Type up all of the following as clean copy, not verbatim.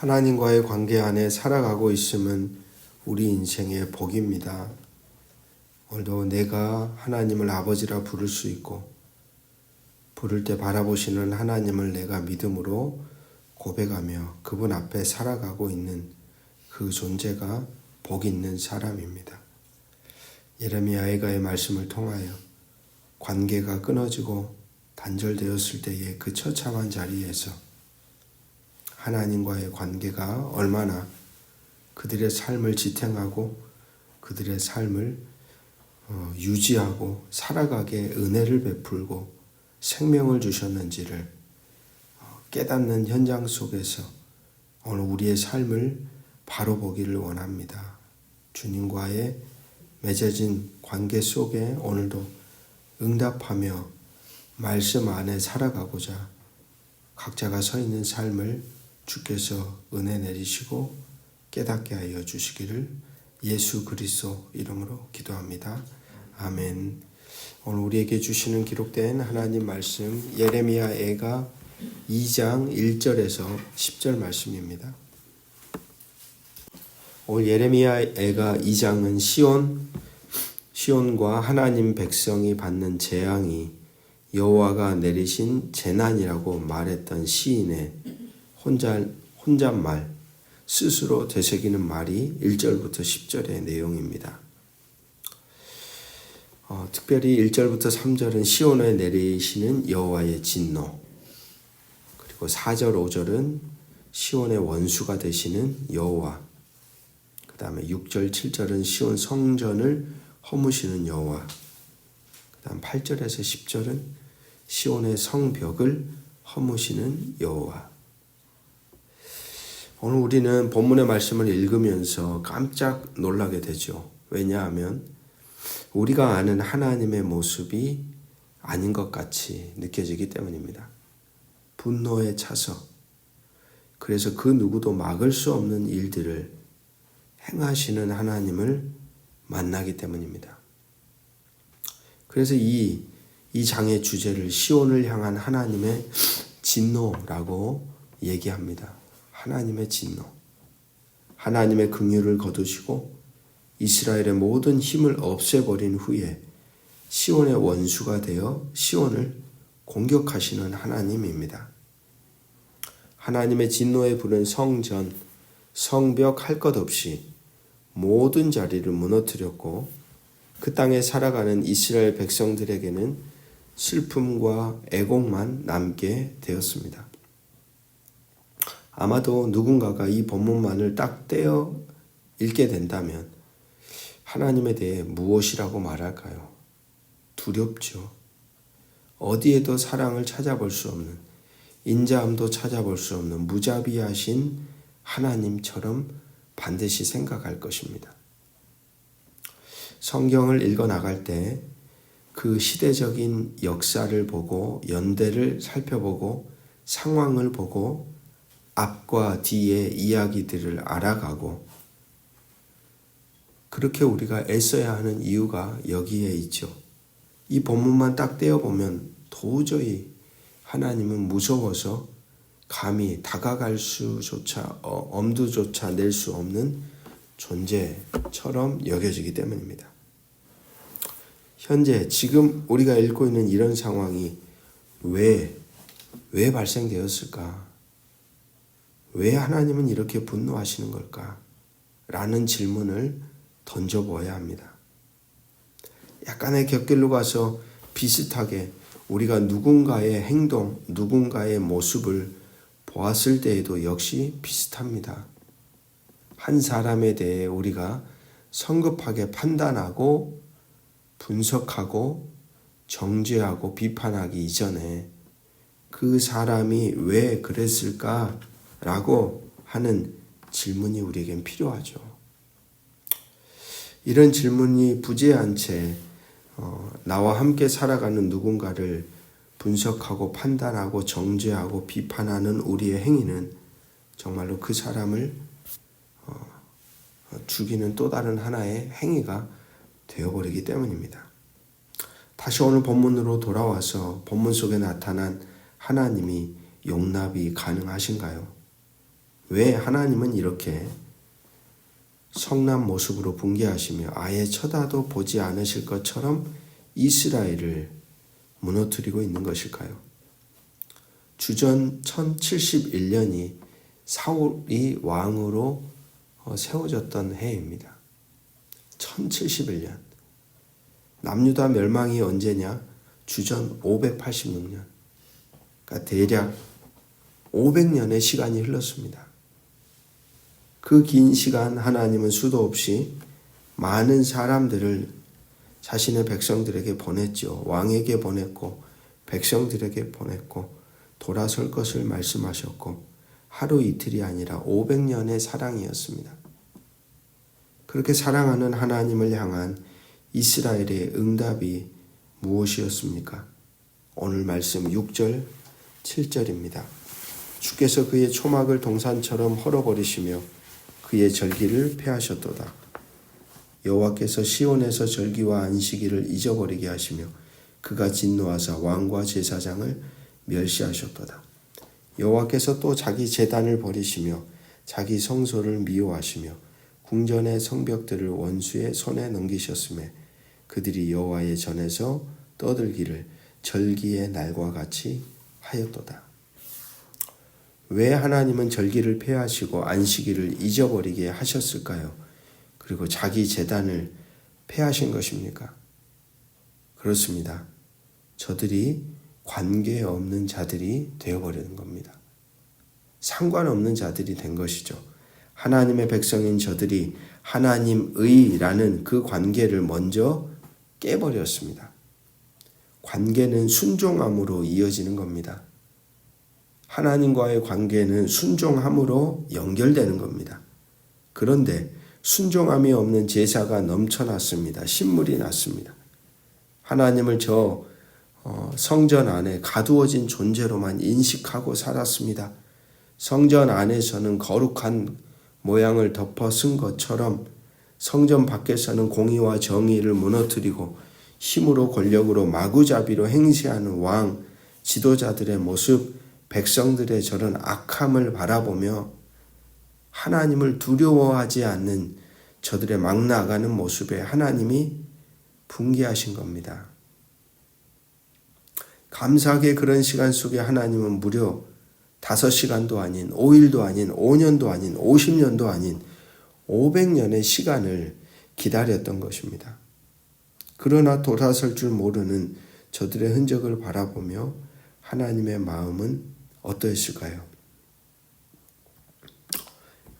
하나님과의 관계 안에 살아가고 있음은 우리 인생의 복입니다. 오늘도 내가 하나님을 아버지라 부를 수 있고 부를 때 바라보시는 하나님을 내가 믿음으로 고백하며 그분 앞에 살아가고 있는 그 존재가 복 있는 사람입니다. 예레미야 애가의 말씀을 통하여 관계가 끊어지고 단절되었을 때의 그 처참한 자리에서 하나님과의 관계가 얼마나 그들의 삶을 지탱하고 그들의 삶을 유지하고 살아가게 은혜를 베풀고 생명을 주셨는지를 깨닫는 현장 속에서 오늘 우리의 삶을 바로 보기를 원합니다. 주님과의 맺어진 관계 속에 오늘도 응답하며 말씀 안에 살아가고자 각자가 서 있는 삶을 주께서 은혜 내리시고 깨닫게 하여 주시기를 예수 그리스도 이름으로 기도합니다. 아멘. 오늘 우리에게 주시는 기록된 하나님 말씀 예레미야 애가 2장 1절에서 10절 말씀입니다. 오늘 예레미야 애가 2장은 시온과 하나님 백성이 받는 재앙이 여호와가 내리신 재난이라고 말했던 시인의 혼잣말, 스스로 되새기는 말이 1절부터 10절의 내용입니다. 특별히 1절부터 3절은 시온에 내리시는 여호와의 진노, 그리고 4절, 5절은 시온의 원수가 되시는 여호와, 그 다음에 6절, 7절은 시온 성전을 허무시는 여호와, 그 다음 8절에서 10절은 시온의 성벽을 허무시는 여호와. 오늘 우리는 본문의 말씀을 읽으면서 깜짝 놀라게 되죠. 왜냐하면 우리가 아는 하나님의 모습이 아닌 것 같이 느껴지기 때문입니다. 분노에 차서 그래서 그 누구도 막을 수 없는 일들을 행하시는 하나님을 만나기 때문입니다. 그래서 이 장의 주제를 시온을 향한 하나님의 진노라고 얘기합니다. 하나님의 진노, 하나님의 긍휼을 거두시고 이스라엘의 모든 힘을 없애버린 후에 시온의 원수가 되어 시온을 공격하시는 하나님입니다. 하나님의 진노에 부른 성전, 성벽 할 것 없이 모든 자리를 무너뜨렸고 그 땅에 살아가는 이스라엘 백성들에게는 슬픔과 애곡만 남게 되었습니다. 아마도 누군가가 이 본문만을 딱 떼어 읽게 된다면 하나님에 대해 무엇이라고 말할까요? 두렵죠. 어디에도 사랑을 찾아볼 수 없는, 인자함도 찾아볼 수 없는 무자비하신 하나님처럼 반드시 생각할 것입니다. 성경을 읽어 나갈 때 그 시대적인 역사를 보고 연대를 살펴보고 상황을 보고 앞과 뒤의 이야기들을 알아가고 그렇게 우리가 애써야 하는 이유가 여기에 있죠. 이 본문만 딱 떼어보면 도저히 하나님은 무서워서 감히 다가갈 수조차 엄두조차 낼 수 없는 존재처럼 여겨지기 때문입니다. 현재 지금 우리가 읽고 있는 이런 상황이 왜 발생되었을까? 왜 하나님은 이렇게 분노하시는 걸까? 라는 질문을 던져보아야 합니다. 약간의 곁길로 가서 비슷하게 우리가 누군가의 행동, 누군가의 모습을 보았을 때에도 역시 비슷합니다. 한 사람에 대해 우리가 성급하게 판단하고 분석하고 정죄하고 비판하기 이전에 그 사람이 왜 그랬을까? 라고 하는 질문이 우리에겐 필요하죠. 이런 질문이 부재한 채 나와 함께 살아가는 누군가를 분석하고 판단하고 정죄하고 비판하는 우리의 행위는 정말로 그 사람을 죽이는 또 다른 하나의 행위가 되어버리기 때문입니다. 다시 오늘 본문으로 돌아와서 본문 속에 나타난 하나님이 용납이 가능하신가요? 왜 하나님은 이렇게 성난 모습으로 붕괴하시며 아예 쳐다도 보지 않으실 것처럼 이스라엘을 무너뜨리고 있는 것일까요? 주전 1071년이 사울이 왕으로 세워졌던 해입니다. 1071년. 남유다 멸망이 언제냐? 주전 586년. 그러니까 대략 500년의 시간이 흘렀습니다. 그 긴 시간 하나님은 수도 없이 많은 사람들을 자신의 백성들에게 보냈죠. 왕에게 보냈고 백성들에게 보냈고 돌아설 것을 말씀하셨고 하루 이틀이 아니라 500년의 사랑이었습니다. 그렇게 사랑하는 하나님을 향한 이스라엘의 응답이 무엇이었습니까? 오늘 말씀 6절, 7절입니다. 주께서 그의 초막을 동산처럼 헐어버리시며 그의 절기를 폐하셨도다. 여호와께서 시온에서 절기와 안식일을 잊어버리게 하시며 그가 진노하사 왕과 제사장을 멸시하셨도다. 여호와께서 또 자기 제단을 버리시며 자기 성소를 미워하시며 궁전의 성벽들을 원수의 손에 넘기셨으며 그들이 여호와의 전에서 떠들기를 절기의 날과 같이 하였도다. 왜 하나님은 절기를 폐하시고 안식일을 잊어버리게 하셨을까요? 그리고 자기 제단을 폐하신 것입니까? 그렇습니다. 저들이 관계없는 자들이 되어버리는 겁니다. 상관없는 자들이 된 것이죠. 하나님의 백성인 저들이 하나님의라는 그 관계를 먼저 깨버렸습니다. 관계는 순종함으로 이어지는 겁니다. 하나님과의 관계는 순종함으로 연결되는 겁니다. 그런데 순종함이 없는 제사가 넘쳐났습니다. 신물이 났습니다. 하나님을 성전 안에 가두어진 존재로만 인식하고 살았습니다. 성전 안에서는 거룩한 모양을 덮어 쓴 것처럼 성전 밖에서는 공의와 정의를 무너뜨리고 힘으로 권력으로 마구잡이로 행세하는 왕, 지도자들의 모습, 백성들의 저런 악함을 바라보며 하나님을 두려워하지 않는 저들의 막 나가는 모습에 하나님이 붕괴하신 겁니다. 감사하게 그런 시간 속에 하나님은 무려 5시간도 아닌 5일도 아닌 5년도 아닌 50년도 아닌 500년의 시간을 기다렸던 것입니다. 그러나 돌아설 줄 모르는 저들의 흔적을 바라보며 하나님의 마음은 어떠했을까요?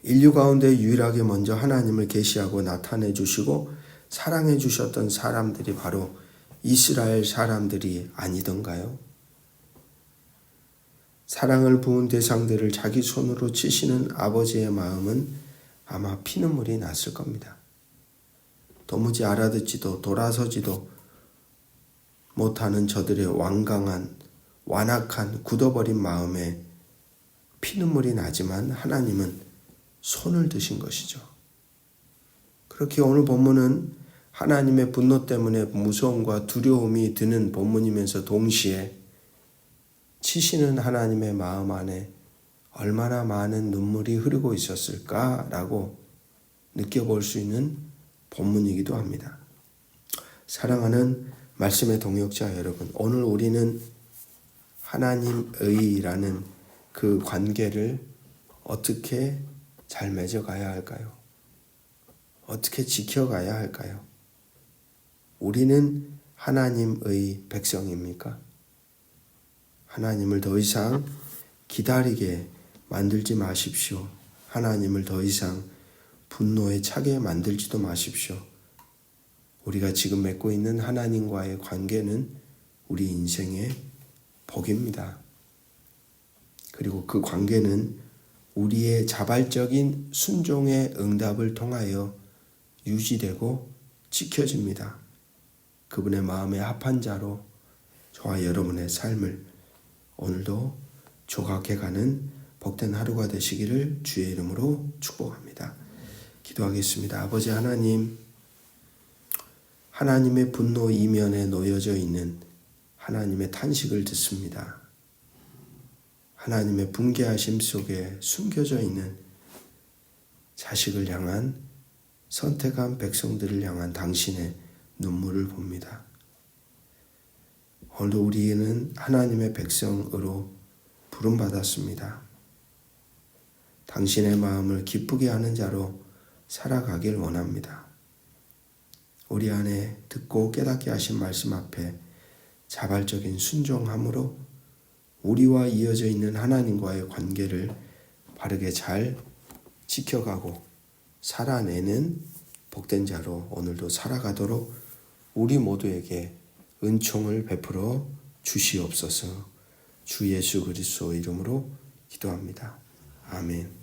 인류 가운데 유일하게 먼저 하나님을 계시하고 나타내 주시고 사랑해 주셨던 사람들이 바로 이스라엘 사람들이 아니던가요? 사랑을 부은 대상들을 자기 손으로 치시는 아버지의 마음은 아마 피눈물이 났을 겁니다. 도무지 알아듣지도 돌아서지도 못하는 저들의 완강한 완악한 굳어버린 마음에 피눈물이 나지만 하나님은 손을 드신 것이죠. 그렇게 오늘 본문은 하나님의 분노 때문에 무서움과 두려움이 드는 본문이면서 동시에 치시는 하나님의 마음 안에 얼마나 많은 눈물이 흐르고 있었을까라고 느껴볼 수 있는 본문이기도 합니다. 사랑하는 말씀의 동역자 여러분, 오늘 우리는 하나님의라는 그 관계를 어떻게 잘 맺어가야 할까요? 어떻게 지켜가야 할까요? 우리는 하나님의 백성입니까? 하나님을 더 이상 기다리게 만들지 마십시오. 하나님을 더 이상 분노에 차게 만들지도 마십시오. 우리가 지금 맺고 있는 하나님과의 관계는 우리 인생의 복입니다. 그리고 그 관계는 우리의 자발적인 순종의 응답을 통하여 유지되고 지켜집니다. 그분의 마음에 합한 자로 저와 여러분의 삶을 오늘도 조각해가는 복된 하루가 되시기를 주의 이름으로 축복합니다. 기도하겠습니다. 아버지 하나님, 하나님의 분노 이면에 놓여져 있는 하나님의 탄식을 듣습니다. 하나님의 분개하심 속에 숨겨져 있는 자식을 향한 선택한 백성들을 향한 당신의 눈물을 봅니다. 오늘도 우리는 하나님의 백성으로 부름받았습니다. 당신의 마음을 기쁘게 하는 자로 살아가길 원합니다. 우리 안에 듣고 깨닫게 하신 말씀 앞에 자발적인 순종함으로 우리와 이어져 있는 하나님과의 관계를 바르게 잘 지켜가고 살아내는 복된 자로 오늘도 살아가도록 우리 모두에게 은총을 베풀어 주시옵소서. 주 예수 그리스도 이름으로 기도합니다. 아멘.